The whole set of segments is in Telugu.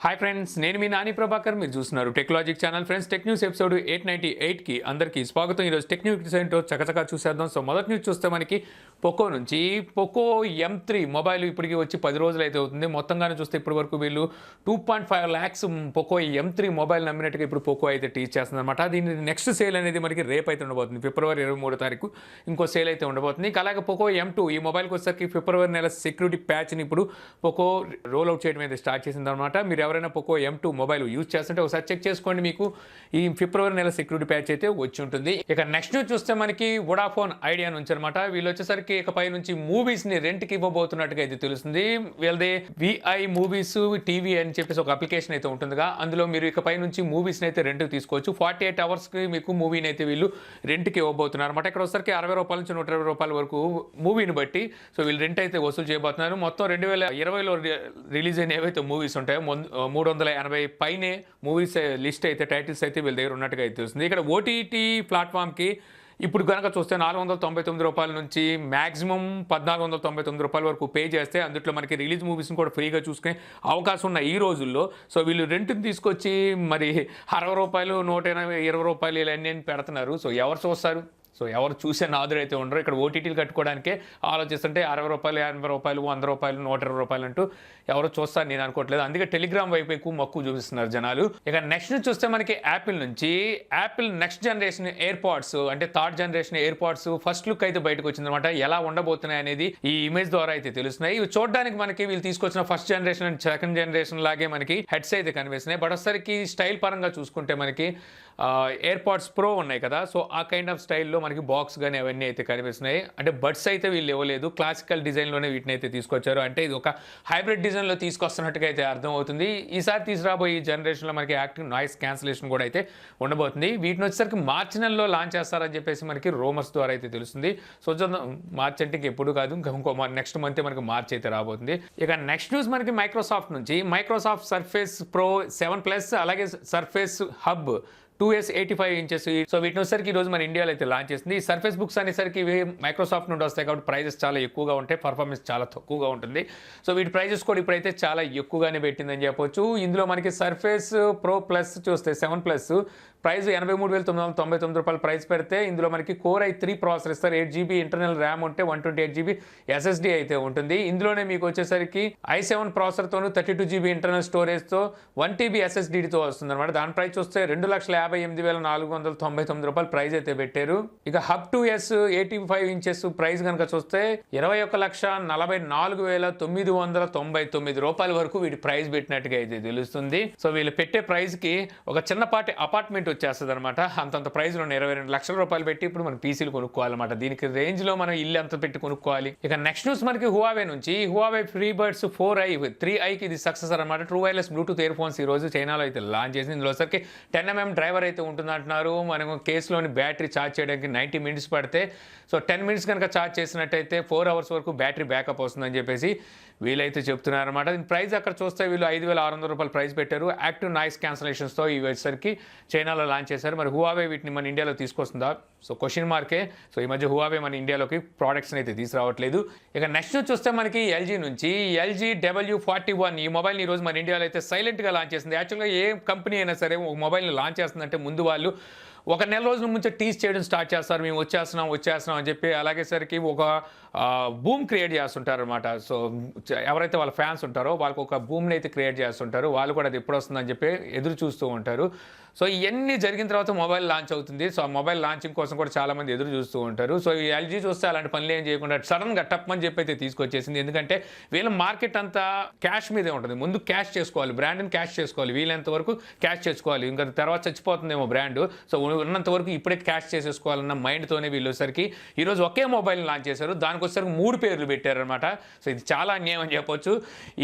హాయ్ ఫ్రెండ్స్, నేను మీ నాని ప్రభాకర్. మీరు చూస్తున్నారు technologic channel. Friends, tech news episode 898కి అందరికీ స్వాగతం. ఈరోజు టెక్ న్యూస్ ఏంటో చకచకా చూసేద్దాం. సో మొదటి న్యూస్ చూస్తే మనకి పోకో నుంచి పోకో M3 మొబైల్ ఇప్పటికి వచ్చి 10 రోజులు అయితే అవుతుంది. మొత్తంగానే చూస్తే ఇప్పటి వరకు వీళ్ళు 2.5 lakhs పోకో M3 మొబైల్ నమ్మినట్టుగా ఇప్పుడు పోకో అయితే టీచ్ చేస్తుంది అనమాట. దీని నెక్స్ట్ సేల్ అనేది మనకి రేపు అయితే ఉండబోతుంది. ఫిబ్రవరి 23వ తారీఖు ఇంకో సేల్ అయితే ఉండబోతుంది. అలాగే పోకో M2 ఈ మొబైల్కి వచ్చేసరికి ఫిబ్రవరి నెల సెక్యూరిటీ ప్యాచ్ని ఇప్పుడు పోకో రోల్ అవుట్ చేయడం అయితే స్టార్ట్ చేసింది అనమాట. మీరు ఎవరైనా పోకో M2 మొబైల్ యూజ్ చేస్తుంటే ఒకసారి చెక్ చేసుకోండి, మీకు ఈ ఫిబ్రవరి నెల సెక్యూరిటీ ప్యాచ్ అయితే వచ్చి ఉంటుంది. ఇక నెక్స్ట్ న్యూస్ చూస్తే మనకి వోడాఫోన్ ఐడియా నుంచి అనమాట. వీళ్ళు వచ్చేసరికి ఇకపై నుంచి మూవీస్ ని రెంట్కి ఇవ్వబోతున్నట్టుగా అయితే తెలుస్తుంది. వీళ్ళది VI మూవీస్ టీవీ అని చెప్పేసి ఒక అప్లికేషన్ అయితే ఉంటుందిగా, అందులో మీరు ఇకపై నుంచి మూవీస్ అయితే రెంట్కి తీసుకోవచ్చు. 48 అవర్స్కి మీకు మూవీని అయితే వీళ్ళు రెంట్కి ఇవ్వబోతున్నారు అనమాట. ఇక్కడ వచ్చేసరికి 60 రూపాయల నుంచి 120 రూపాయల వరకు మూవీని బట్టి సో వీళ్ళు రెంట్ అయితే వసూలు చేయబోతున్నారు. మొత్తం 2020లో రిలీజ్ అయిన ఏవైతే మూవీస్ ఉంటాయో 380 పైనే మూవీస్ లిస్ట్ అయితే టైటిల్స్ అయితే వీళ్ళ దగ్గర ఉన్నట్టుగా అయితే తెలుస్తుంది. ఇక్కడ ఓటీటీ ప్లాట్ఫామ్కి ఇప్పుడు కనుక చూస్తే 499 రూపాయల నుంచి మ్యాక్సిమం 1499 రూపాయల వరకు పే చేస్తే అందులో మనకి రిలీజ్ మూవీస్ని కూడా ఫ్రీగా చూసుకునే అవకాశం ఉన్న ఈ రోజుల్లో సో వీళ్ళు రెంట్ని తీసుకొచ్చి మరి 60 రూపాయలు 120 రూపాయలు ఇలా అన్నీ పెడుతున్నారు. సో ఎవరు చూస్తారు? సో ఎవరు చూసే నాదురు అయితే ఉండరు. ఇక్కడ ఓటీటీలు కట్టుకోవడానికే ఆలోచిస్తుంటే 60 రూపాయలు 80 రూపాయలు 100 రూపాయలు 120 రూపాయలు అంటూ ఎవరు చూస్తారు నేను అనుకోవట్లేదు. అందుకే టెలిగ్రామ్ వైపు ఎక్కువ మక్కువ చూపిస్తున్నారు జనాలు. ఇక నెక్స్ట్ చూస్తే మనకి యాపిల్ నుంచి యాపిల్ నెక్స్ట్ జనరేషన్ ఎయిర్పాడ్స్ అంటే third generation AirPods first look అయితే బయటకు వచ్చిందనమాట. ఎలా ఉండబోతున్నాయి అనేది ఈ ఇమేజ్ ద్వారా అయితే తెలుస్తున్నాయి. ఇవి చూడడానికి మనకి వీళ్ళు తీసుకొచ్చిన first generation and second generation లాగే మనకి హెడ్స్ అయితే కనిపిస్తున్నాయి. బట్ ఒకసారికి స్టైల్ పరంగా చూసుకుంటే మనకి ఎయిర్పాడ్స్ ప్రో ఉన్నాయి కదా, సో ఆ కైండ్ ఆఫ్ స్టైల్లో మనకి బాక్స్ కానీ అవన్నీ అయితే కనిపిస్తున్నాయి. అంటే బడ్స్ అయితే వీళ్ళు ఇవ్వలేదు, క్లాసికల్ డిజైన్లోనే వీటిని అయితే తీసుకొచ్చారు. అంటే ఇది ఒక హైబ్రిడ్ డిజైన్లో తీసుకొస్తున్నట్టుగా అయితే అర్థమవుతుంది. ఈసారి తీసుకురాబోయే ఈ జనరేషన్లో మనకి యాక్టివ్ నాయిస్ క్యాన్సిలేషన్ కూడా అయితే ఉండబోతుంది. వీటిని వచ్చేసరికి మార్చి నెలలో లాంచ్ చేస్తారని చెప్పేసి మనకి రూమర్స్ ద్వారా అయితే తెలుస్తుంది. సో మార్చ్ అంటే ఎప్పుడు కాదు, ఇంకో నెక్స్ట్ మంత్ మనకి మార్చ్ అయితే రాబోతుంది. ఇక నెక్స్ట్ న్యూస్ మనకి మైక్రోసాఫ్ట్ నుంచి మైక్రోసాఫ్ట్ సర్ఫేస్ ప్రో 7 ప్లస్ అలాగే surface hub 2S 85 inches so వీటిని వచ్చేసరికి ఈరోజు మన ఇండియాలో అయితే లాంచ్ చేస్తుంది. ఈ సర్ఫేస్ బుక్స్ అనేసరికి ఇవి మైక్రోసాఫ్ట్ నుండి వస్తాయి కాబట్టి ప్రైజెస్ చాలా ఎక్కువగా ఉంటాయి, పర్ఫార్మెన్స్ చాలా తక్కువగా ఉంటుంది. సో వీటి ప్రైజెస్ కూడా ఇప్పుడైతే చాలా ఎక్కువగానే పెట్టిందని చెప్పొచ్చు. ఇందులో మనకి సర్ఫేస్ ప్రో ప్లస్ చూస్తే 7 ప్లస్ ప్రైస్ 83,999 రూపాయలు ప్రైస్ పెడితే ఇందులో మనకి Core i3 ప్రాసెసర్ ఇస్తారు. 8GB ఇంటర్నల్ ర్యామ్ ఉంటే 128GB SSD అయితే ఉంటుంది. ఇందులోనే మీకు వచ్చేసరికి i7 ప్రాసెసర్తోను 32GB ఇంటర్నల్ స్టోరేజ్తో 1TB SSDతో వస్తుంది అనమాట. దాని ప్రైస్ చూస్తే 2,58,499 రూపాయలు ప్రైస్ అయితే పెట్టారు. ఇక హబ్ 2S 85 ఇంచెస్ ప్రైస్ కనుక చూస్తే 21,44,999 రూపాయల వరకు వీటి ప్రైస్ పెట్టినట్టుగా అయితే తెలుస్తుంది. సో వీళ్ళు పెట్టే ప్రైస్ కి ఒక చిన్నపాటి అపార్ట్మెంట్ వచ్చేస్తుంది అనమాట. అంతంత ప్రైస్ లో 22 లక్షల రూపాయలు పెట్టి ఇప్పుడు మనం పీసీలు కొనుక్కోవాలన్నమాట. దీనికి రేంజ్ లో మనం ఇల్లు ఎంత పెట్టి కొనుక్కోవాలి. ఇక నెక్స్ట్ న్యూస్ మనకి హువావే నుంచి హువావే FreeBuds 4i 3iకి ఇది సక్సెసర్ అనమాట. True wireless Bluetooth ear phones ఈ రోజు చైనాలో అయితే లాంచ్ చేసింది. ఇందులో సరికి 10mm డ్రైవర్ అయితే ఉంటుంది అంటున్నారు. మనం కేసులోని బ్యాటరీ ఛార్జ్ చేయడానికి 90 మినిట్స్ పడితే సో 10 మినిట్స్ కనుక ఛార్జ్ చేసినట్టయితే 4 అవర్స్ వరకు బ్యాటరీ బ్యాకప్ వస్తుందని చెప్పేసి వీళ్ళైతే చెప్తున్నారు అనమాట. దీని ప్రైస్ అక్కడ చూస్తే వీళ్ళు 5,600 రూపాయలు ప్రైస్ పెట్టారు. యాక్టివ్ నాయిస్ క్యాన్సలేషన్స్తో ఈ వచ్చేసరికి చైనాలో లాంచ్ చేశారు. మరి హువావే వీటిని మన ఇండియాలో తీసుకొస్తుందా? సో క్వశ్చన్ మార్కే. సో ఈ మధ్య హువావే మన ఇండియాలోకి ప్రోడక్ట్స్ని అయితే తీసుకురావట్లేదు. ఇక నెక్స్ట్ చూస్తే మనకి LG నుంచి LG W41 ఈ మొబైల్ని ఈరోజు మన ఇండియాలో అయితే సైలెంట్గా లాంచ్ చేసింది. యాక్చువల్గా ఏ కంపెనీ అయినా సరే ఒక మొబైల్ని లాంచ్ చేస్తుందంటే ముందు వాళ్ళు ఒక నెల రోజుల ముందు టీజ్ చేయడం స్టార్ట్ చేస్తారు. మేము వచ్చేస్తున్నాం అని చెప్పి అలాగే సరికి ఒక బూమ్ క్రియేట్ చేస్తుంటారు అనమాట. సో ఎవరైతే వాళ్ళ ఫ్యాన్స్ ఉంటారో వాళ్ళకి ఒక బూమ్ని అయితే క్రియేట్ చేస్తుంటారు. వాళ్ళు కూడా అది ఎప్పుడు వస్తుందని చెప్పి ఎదురు చూస్తూ ఉంటారు. సో ఇవన్నీ జరిగిన తర్వాత మొబైల్ లాంచ్ అవుతుంది. సో ఆ మొబైల్ లాంచింగ్ కోసం కూడా చాలామంది ఎదురు చూస్తూ ఉంటారు. సో ఈ LG చూస్తే అలాంటి పనులు ఏం చేయకుండా సడన్గా టప్మని చెప్పి అయితే తీసుకొచ్చేసింది. ఎందుకంటే వీళ్ళ మార్కెట్ అంతా క్యాష్ మీదే ఉంటుంది. ముందు క్యాష్ చేసుకోవాలి, బ్రాండ్ని క్యాష్ చేసుకోవాలి, వీళ్ళంత వరకు క్యాష్ చేసుకోవాలి. ఇంకా తర్వాత చచ్చిపోతుందేమో బ్రాండ్. సో ఉన్నంత వరకు ఇప్పుడే క్యాష్ చేసేసుకోవాలన్న మైండ్తోనే వీళ్ళు వచ్చేసరికి ఈరోజు ఒకే మొబైల్ని లాంచ్ చేశారు. దానికి వచ్చేసరికి 3 పేర్లు పెట్టారనమాట. సో ఇది చాలా అన్యాయం అని చెప్పొచ్చు.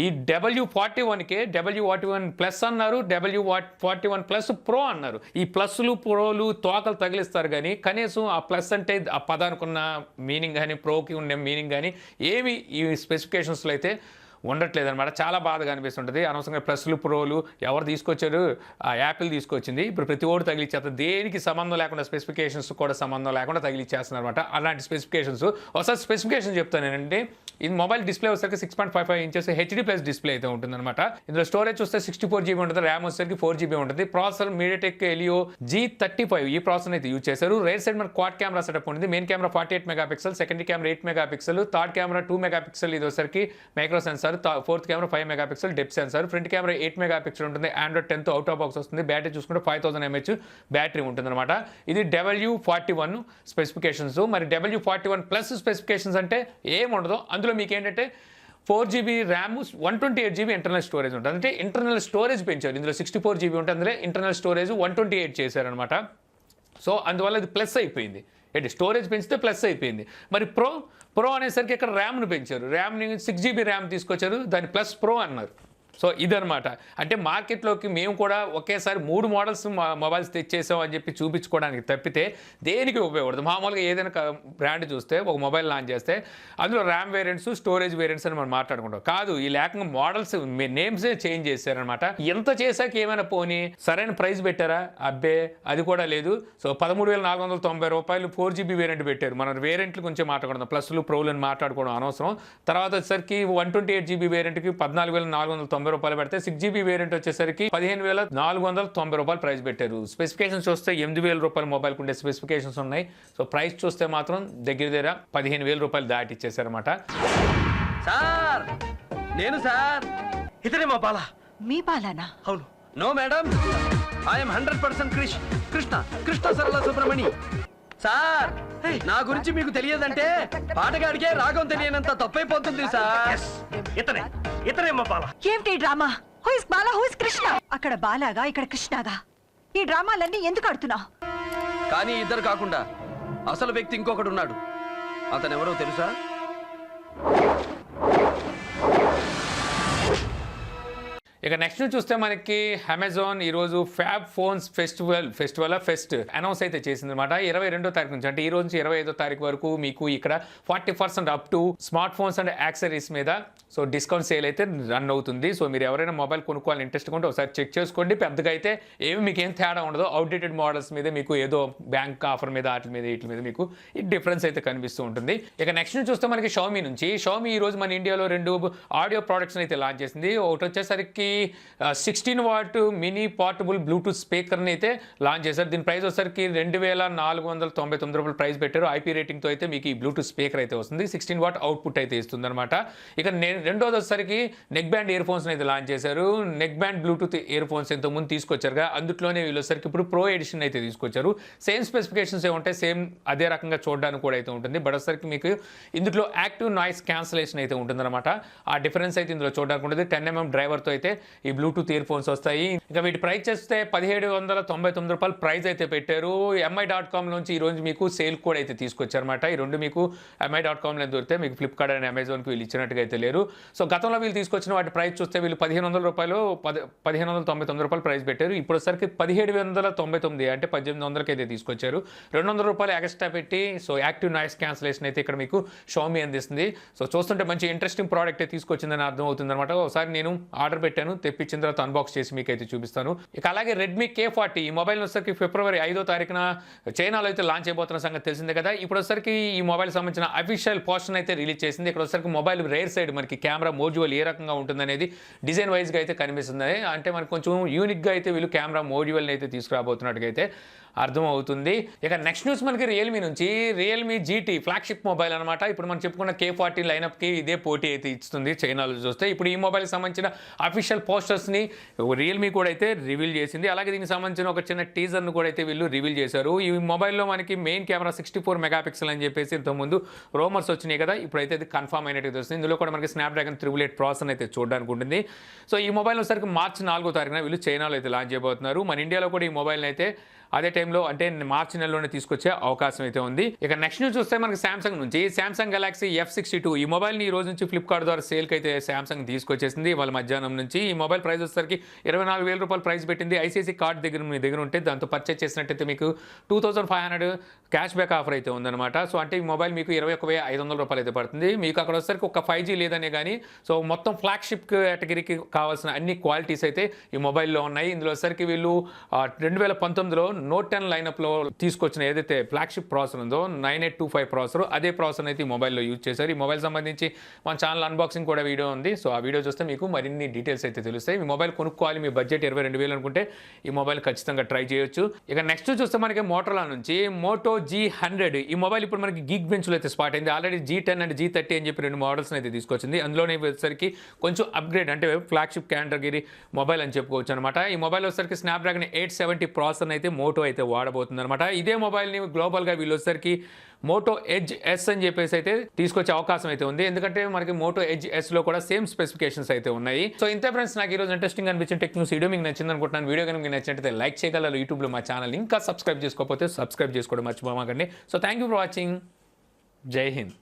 ఈ W41కే W41 ప్లస్ అన్నారు, W41 ప్లస్ ప్రో అన్నారు. ఈ ప్లస్లు ప్రోలు తోకలు తగిలిస్తారు కానీ కనీసం ఆ ప్లస్ అంటే ఆ పదానికి ఉన్న మీనింగ్ కానీ ప్రోకి ఉండే మీనింగ్ కానీ ఏమి ఈ స్పెసిఫికేషన్స్లో అయితే ఉండట్లేదు అనమాట. చాలా బాధగా అనిపిస్తుంటుంది. అనవసరంగా ప్లస్లు ప్రోలు ఎవరు తీసుకొచ్చారు, ఆ యాపిల్ తీసుకొచ్చింది. ఇప్పుడు ప్రతి ఓడు తగిలిచ్చేస్తారు, దేనికి సంబంధం లేకుండా స్పెసిఫికేషన్స్ కూడా సంబంధం లేకుండా తగిలిచ్చేస్తున్నారు అనమాట. అలాంటి స్పెసిఫికేషన్స్ ఒకసారి స్పెసిఫికేషన్ చెప్తాను ఏంటంటే, ఇది మొబైల్ డిస్ప్లే వచ్చేసరికి 6.55 ఇంచెస్ హెచ్డీ ప్లస్ డిస్ప్లే అయితే ఉంటుందన్నమాట. ఇందులో స్టోరేజ్ చూస్తే 64 GB ఉంటుంది, ర్యామ్ వచ్చేసరికి 4 GB ఉంటుంది. ప్రాసెసర్ మీడియాటెక్ హెలియో G35 ఈ ప్రాసెసర్ అయితే యూజ్ చేశారు. రేర్ సైడ్ మన క్వాడ్ కెమెరా సెటప్ ఉంటుంది. Main camera 48 megapixel, secondary camera 8 megapixel, third camera 2 megapixel, ఇది వచ్చేసరికి micro sensor, fourth camera 5 megapixel depth censor, front camera 8 megapixel ఉంటుంది. ఆండ్రాయిడ్ 10 అవుట్ ఆఫ్ బాక్స్ వస్తుంది. బ్యాటరీ చూసుకుంటే 5000 mAh బ్యాటరీ ఉంటుంది అనమాట. ఇది W41 స్పెసిఫికేషన్స్. మరి W41 ప్లస్ స్పెసిఫికేషన్స్ అంటే ఏముండదు. అందులో మీకు ఏంటంటే 4 GB RAM, 128 GB internal storage ఉంటుంది. అంటే ఇంటర్నల్ స్టోరేజ్ పెంచారు. ఇందులో 64 GB ఉంటుంది, అందులో ఇంటర్నల్ స్టోరేజ్ 128 చేశారనమాట. సో అందువల్ల ఇది ప్లస్ అయిపోయింది. ఏంటి, స్టోరేజ్ పెంచితే ప్లస్ అయిపోయింది. మరి ప్రో అనేసరికి ఇక్కడ ర్యామ్ను పెంచారు. ర్యామ్ని 6 GB ర్యామ్ తీసుకొచ్చారు, దాన్ని ప్లస్ ప్రో అన్నారు. సో ఇదనమాట. అంటే మార్కెట్లోకి మేము కూడా ఒకేసారి 3 మోడల్స్ మొబైల్స్ తెచ్చేసాం అని చెప్పి చూపించుకోవడానికి తప్పితే దేనికి ఉపయోగపడదు. మామూలుగా ఏదైనా బ్రాండ్ చూస్తే ఒక మొబైల్ లాంచ్ చేస్తే అందులో ర్యామ్ వేరియంట్స్, స్టోరేజ్ వేరియంట్స్ అని మనం మాట్లాడుకుంటాం. కాదు, ఈ లేకుండా మోడల్స్ నేమ్సే చేంజ్ చేశారనమాట. ఎంత చేశాక ఏమైనా పోనీ సరైన ప్రైస్ పెట్టారా? అబ్బే, అది కూడా లేదు. సో 13,490 రూపాయలు 4 GB వేరియంట్ పెట్టారు. మనం వేరియంట్లు కొంచెం మాట్లాడుకుందాం, ప్లస్లు ప్రోలు అని మాట్లాడుకోవడం అనవసరం. తర్వాత వచ్చేసరికి 128 GB వేరియంట్కి 14,490 రూపాయలు పెడితే 6 GB వేరియంట్ వచ్చేసరికి 15,490 రూపాయలు ప్రైస్ పెట్టారు. స్పెసిఫికేషన్స్ చూస్తే 8,000 రూపాయల మొబైల్ ఉండే స్పెసిఫికేషన్స్ ఉన్నాయి. సో ప్రైస్ చూస్తే మాత్రం దగ్గర 15,000 రూపాయలు దాటి ఇచ్చేసారన్నమాట. సార్, నేను సార్, ఇతనే మా బాల. మీ బాలానా? అవును. నో మేడం, ఐఎమ్ 100% కృష్ణ సరళ సుబ్రమణి. సార్, నా గురించి మీకు తెలియదంటే పాటగాడికే రాగం తెలియనంత తప్పైపోతుంది సార్. ఇతనే మా బాల. ఏమిటి drama? Who is Bala, who is Krishna? అక్కడ బాలాగా, ఇక్కడ కృష్ణగా. ఈ డ్రామాలన్నీ ఎందుకు ఆడుతున్నావు? కానీ ఇద్దరు కాకుండా అసలు వ్యక్తి ఇంకొకడు ఉన్నాడు. అతను ఎవరో తెలుసా? ఇక నెక్స్ట్ చూస్తే మనకి అమెజాన్ ఈరోజు ఫ్యాబ్ ఫోన్స్ ఫెస్ట్ అనౌన్స్ అయితే చేసింది అనమాట. 22వ తారీఖు నుంచి, అంటే ఈ రోజు నుంచి 25వ తారీఖు వరకు మీకు ఇక్కడ 40% up to smart phones and accessories మీద సో డిస్కౌంట్ సేల్ అయితే రన్ అవుతుంది. సో మీరు ఎవరైనా మొబైల్ కొనుక్కోవాలని ఇంట్రెస్ట్ ఉంటే ఒకసారి చెక్ చేసుకోండి. పెద్దగా అయితే మీకు ఏం తేడా ఉండదు. అవుట్డేటెడ్ మోడల్స్ మీద మీకు ఏదో బ్యాంక్ ఆఫర్ మీద వీటి మీద మీకు ఈ డిఫరెన్స్ అయితే కనిపిస్తూ ఉంటుంది. ఇక నెక్స్ట్ చూస్తే మనకి షామీ ఈ రోజు మన ఇండియాలో 2 ఆడియో ప్రోడక్ట్స్ అయితే లాంచ్ చేసింది. ఒకటి వచ్చేసరికి 16 వాట్ మినీ పోర్టబుల్ బ్లూటూత్ స్పీకర్ని అయితే లాంచ్ చేశారు. దీని ప్రైస్ వచ్చేసరికి 2,499 రూపాయలు ప్రైస్ పెట్టారు. ఐపీ రేటింగ్తో అయితే మీకు ఈ బ్లూటూత్ స్పీకర్ అయితే వస్తుంది. 16 వాట్ అవుట్పుట్ అయితే ఇస్తుంది అనమాట. ఇక రెండోది వచ్చేసరికి నెక్ బ్యాండ్ ఇయర్ ఫోన్స్ అయితే లాంచ్ చేశారు. Neck band Bluetooth ear phones ఎంతో ముందు తీసుకొచ్చారుగా, అందులోనే వీళ్ళు వచ్చేసరికి ఇప్పుడు ప్రో ఎడిషన్ అయితే తీసుకొచ్చారు. సేమ్ స్పెసిఫికేషన్స్ ఉంటాయి, సేమ్ అదే రకంగా చూడడానికి కూడా అయితే ఉంటుంది. బట్ వచ్చేసరికి మీకు ఇందులో యాక్టివ్ నాయిస్ క్యాన్సలేషన్ అయితే ఉంటుందన్నమాట. ఆ డిఫరెన్స్ అయితే ఇందులో చూడడానికి ఉంటుంది. 10mm డ్రైవర్తో అయితే ఈ బ్లూటూత్ ఇయర్ ఫోన్స్ వస్తాయి. ఇంకా వీటి ప్రైస్ చేస్తే 1,799 రూపాయలు ప్రైస్ అయితే పెట్టారు. mi.com నుంచి ఈ రోజు మీకు సేల్ కోడ్ అయితే తీసుకొచ్చారన్నమాట. ఈ రెండు మీకు mi.com దొరికితే మీకు ఫ్లిప్కార్ట్ అండ్ అమెజాన్కి వీళ్ళు ఇచ్చినట్టుగా అయితే లేరు. సో గతంలో వీళ్ళు తీసుకొచ్చిన వాటి ప్రైస్ చూస్తే వీళ్ళు 1,500 రూపాయలు 1,599 రూపాయలు ప్రైస్ పెట్టారు. ఇప్పుడు వచ్చరికి 1,799 అంటే 1,800కి అయితే తీసుకొచ్చారు. 200 రూపాయలు ఎక్స్ట్రా పెట్టి సో యాక్టివ్ నాయిస్ క్యాన్సలేషన్ అయితే ఇక్కడ మీకు షామీ అందిస్తుంది. సో చూస్తుంటే మంచి ఇంట్రెస్టింగ్ ప్రోడక్ట్ అయితే తీసుకొచ్చిందని అర్థం అవుతుంది అనమాట. ఒకసారి నేను ఆర్డర్ పెట్టాను, తెప్పించిన తర్వాత అన్బాక్స్ చేసి మీకు అయితే చూపిస్తాను. ఇక అలాగే Redmi K40 ఈ మొబైల్ వచ్చరికి ఫిబ్రవరి 5వ తారీఖున చైనాలో అయితే లాంచ్ అయిపోతున్న సంగతి తెలిసిందే కదా. ఇప్పుడు వచ్చరికి ఈ మొబైల్ సంబంధించిన అఫీషియల్ పోస్టర్ అయితే రిలీజ్ చేసింది. ఇక్కడ వచ్చరికి మొబైల్ రేర్ సైడ్ మనకి కెమెరా మోడ్యూల్ ఏ రకంగా ఉంటుందనేది డిజైన్ వైజ్గా అయితే కనిపిస్తుంది. అంటే మనకు కొంచెం యూనిక్గా అయితే వీళ్ళు కెమెరా మోడ్యూల్ని అయితే తీసుకురాబోతున్నట్టుగా అయితే అర్థం అవుతుంది. ఇక నెక్స్ట్ న్యూస్ మనకి రియల్మీ నుంచి. రియల్మీ GT ఫ్లాగ్షిప్ మొబైల్ అనమాట. ఇప్పుడు మనం చెప్పుకున్న K40 లైనప్కి ఇదే పోటీ అయితే ఇస్తుంది చైనాలో చూస్తే. ఇప్పుడు ఈ మొబైల్కి సంబంధించిన అఫీషియల్ పోస్టర్స్ని రియల్మీ కూడా అయితే రివీల్ చేసింది. అలాగే దీనికి సంబంధించిన ఒక చిన్న టీజర్ను కూడా అయితే వీళ్ళు రివీల్ చేశారు. ఈ మొబైల్లో మనకి మెయిన్ కెమెరా 64 మెగాపిక్సెల్ అని చెప్పేసి ఇంతకుముందు రోమర్స్ వచ్చినాయి కదా, ఇప్పుడైతే ఇది కన్ఫర్మ్ అయినట్టు వస్తుంది. ఇందులో కూడా మనకి స్నాప్డ్రాగన్ 888 ప్రాసెసర్ అయితే చూడడానికి ఉంటుంది. సో ఈ మొబైల్ వచ్చేసరికి మార్చి 4వ తారీఖున వీళ్ళు చైనాలో అయితే లాంచ్ చేయబోతున్నారు. మన ఇండియాలో కూడా ఈ మొబైల్ని అయితే అదే టైంలో అంటే మార్చి నెలలోనే తీసుకొచ్చే అవకాశం అయితే ఉంది. ఇక నెక్స్ట్ న్యూస్ చూస్తే మనకి సామ్సంగ్ నుంచి సామ్సంగ్ గెలాక్సీ F62 ఈ మొబైల్ని ఈ రోజు నుంచి ఫ్లిప్కార్ట్ ద్వారా సేల్కి అయితే సామ్సంగ్ తీసుకొచ్చేసింది వాళ్ళ మధ్యాహ్నం నుంచి. ఈ మొబైల్ ప్రైస్ వచ్చేసరికి 24,000 రూపాయలు ప్రైస్ పెట్టింది. ఐసీఐసీ కార్డ్ మీ దగ్గర ఉంటే దాంతో పర్చేస్ చేసినట్టయితే మీకు 2,500 క్యాష్ బ్యాక్ ఆఫర్ అయితే ఉందన్నమాట. సో అంటే ఈ మొబైల్ మీకు 21,500 రూపాయలు అయితే పడుతుంది. మీకు అక్కడ వచ్చేసరికి ఒక 5G లేదనే కానీ సో మొత్తం ఫ్లాగ్షిప్ కేటగిరీకి కావాల్సిన అన్ని క్వాలిటీస్ అయితే ఈ మొబైల్లో ఉన్నాయి. ఇందులో వచ్చేసరికి వీళ్ళు 2019లో Note 10 లైనప్లో తీసుకొచ్చిన ఏదైతే ఫ్లాగ్షిప్ ప్రాసెసర్ ఉందో 9825 ప్రాసెసర్, అదే ప్రాసెసర్ అయితే ఈ మొబైల్లో యూజ్ చేశారు. ఈ మొబైల్ సంబంధించి మన ఛానల్ అన్బాక్సింగ్ కూడా వీడియో ఉంది. సో ఆ వీడియో చూస్తే మీకు మరిన్ని డీటెయిల్స్ అయితే తెలుస్తాయి. ఈ మొబైల్ కొనుక్కోవాలి, మీ బడ్జెట్ 22,000 అనుకుంటే ఈ మొబైల్ ఖచ్చితంగా ట్రై చేయొచ్చు. ఇక నెక్స్ట్ చూస్తే మనకి మోటోలా నుంచి మోటో G100 ఈ మొబైల్ ఇప్పుడు మనకి గీక్ బెంచ్లో అయితే స్పాట్ అయింది. ఆల్రెడీ G10 అండ్ G30 అని చెప్పి 2 మోడల్స్ అయితే తీసుకొచ్చింది. అందులోనే వచ్చేసరికి కొంచెం అప్గ్రేడ్ అంటే ఫ్లాగ్షిప్ కేటగిరీ మొబైల్ అని చెప్పుకోవచ్చు అనమాట. ఈ మొబైల్ వచ్చేసరికి స్నాప్డ్రాగన్ 870 ప్రాసెసర్ అయితే మోటో అయితే వాడబోతుంది అనమాట. ఇదే మొబైల్ని గ్లోబల్గా వీళ్ళు వచ్చేసరికి మోటో ఎడ్జ్ ఎస్ అని చెప్పేసి అయితే తీసుకొచ్చే అవకాశం అయితే ఉంది. ఎందుకంటే మనకి మోటో ఎడ్జ్ ఎస్లో కూడా సేమ్ స్పెసిఫికేషన్స్ అయితే ఉన్నాయి. సో ఇంతే ఫ్రెండ్స్, నాకు ఈరోజు ఇంట్రెస్టింగ్ అనిపించిన టెక్ న్యూస్ వీడియో మీకు నచ్చింది అనుకుంటున్నాను. వీడియో కనుక మీకు నచ్చినట్లయితే లైక్ చేయగలరు. యూట్యూబ్లో మా ఛానల్ ఇంకా సబ్స్క్రైబ్ చేసుకోకపోతే సబ్స్క్రైబ్ చేసుకోవడం మర్చిపోమాకండి. So thank you for watching. జై హింద్.